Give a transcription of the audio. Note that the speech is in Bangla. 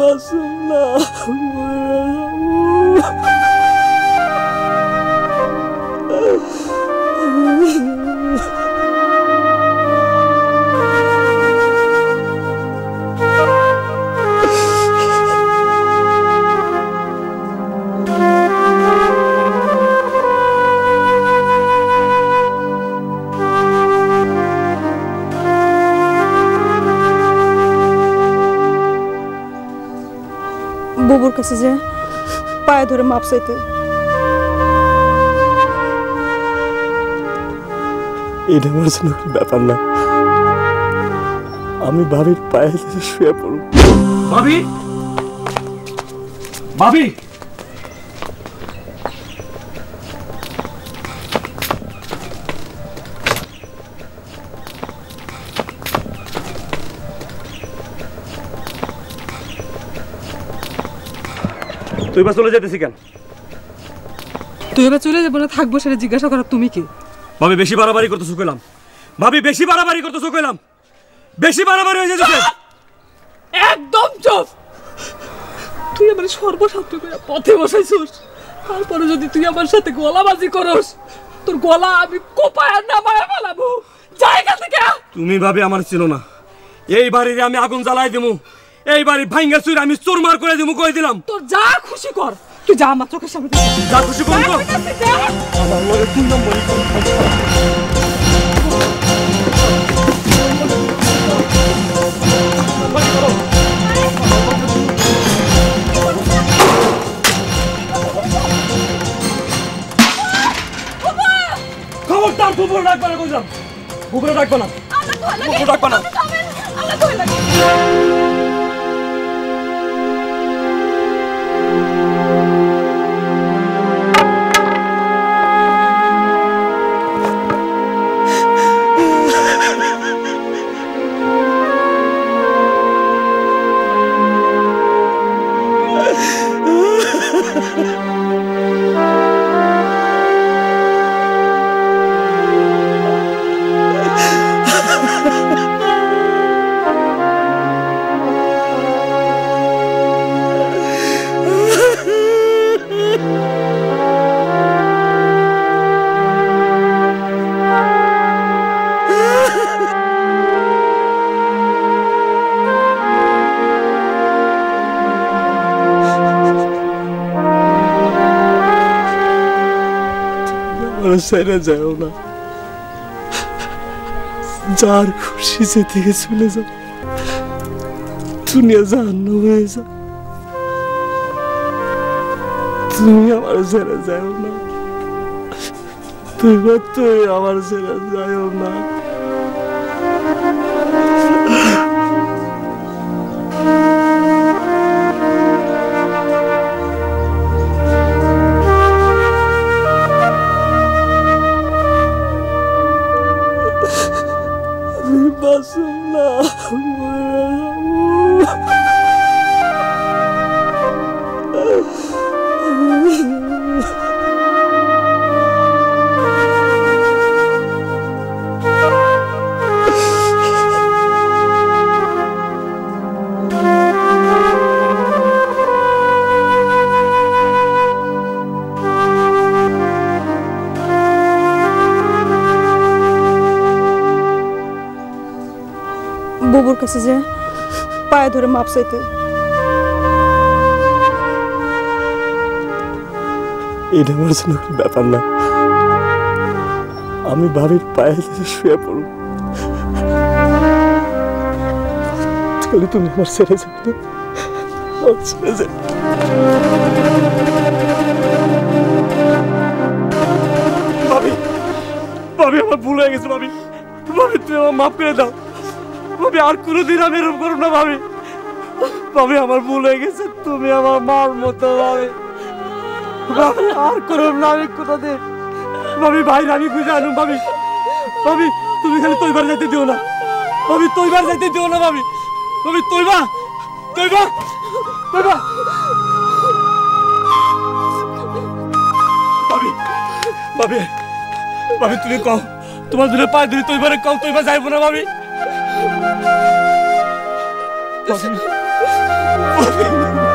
বাসুম না বুবুর কাছে যে পায়ে ধরে মাপ চাইতে। এটা আমার জন্য ব্যাপার না, আমি ভাবির পায়ে শুয়ে পড়ব। ভাবি, ভাবি, তুই এবার চলে যেতেছি কেন? তুই এবার চলে যাবো না থাকবো সেটা জিজ্ঞাসা করার তুমি কি? ভাবি বেশি বাড়াবাড়ি করতেছো কইলাম, ভাবি বেশি বাড়াবাড়ি করতেছো কইলাম, বেশি বাড়াবাড়ি হয়ে যাচ্ছে। একদম চুপ। তুই আমার সর্বশাস্ত্র করে পথে বসাইছিস, তারপরে যদি তুই আমার সাথে গলাবাজি করস তোর গলা আমি কোপায় নামায় ফেলাবো। জায়গা থেকে তুমি ভাবি আমার ছিল না, এই বাড়িতে আমি আগুন জ্বালাই দেবো, এই বাড়ি ভাঙ্গা চুর আমি চুরমার করে দেবো, কই দিলাম। তোর যা খুশি কর, তুই যা আমার চোখের সামনে যা খুশি করবো। আমার লগে 2 নম্বরই খবরদার বুবুর ডাকবা না, কইলাম বুবুর ডাকবা না, বুবুর ডাকবা না। ছেড়ে যাও না, যার খুশি যেদিকে চলে যাও, দুনিয়া জাহান্নাম হয়ে যাও। তুমি আমার ছেড়ে যাও না, তুই আমার ছেড়ে যাও না। বাসুম না বুবুর কাছে যে পায়ে ধরে মাপ চাইতে। এটা আমার জন্য ব্যাপার না, আমি ভাবির পায়ে শুয়ে পড়ব। তাহলে তুমি আমার ছেড়ে যাও না, ছেড়ে যাও। ভাবি, ভাবি আমার ভুল হয়ে গেছে। ভাবি, ভাবি তুমি আমার মাফ করে দাও। ভাবি আর কোনোদিন আমি এরকম করব না। ভাবি, ভাবি আমার ভুল হয়ে গেছে, তুমি আমার মার মতো। ভাবি, ভাবি আর করব না আমি কোনোদিন। ভাবি ভাই আমি খুঁজে আনুম। ভাবি, ভাবি তুমি খালি তৈবার যাইতে দিও না। ভাবি তৈবার যাইতে দিও না। ভাবি, ভাবি তৈবা, তৈবা, তৈবা। ভাবি, ভাবি, ভাবি তুমি কও, তোমার দূরে পায়ে ধরে তৈবারে কও, তৈবা যাইব না। ভাবি, ভাবি ভাবি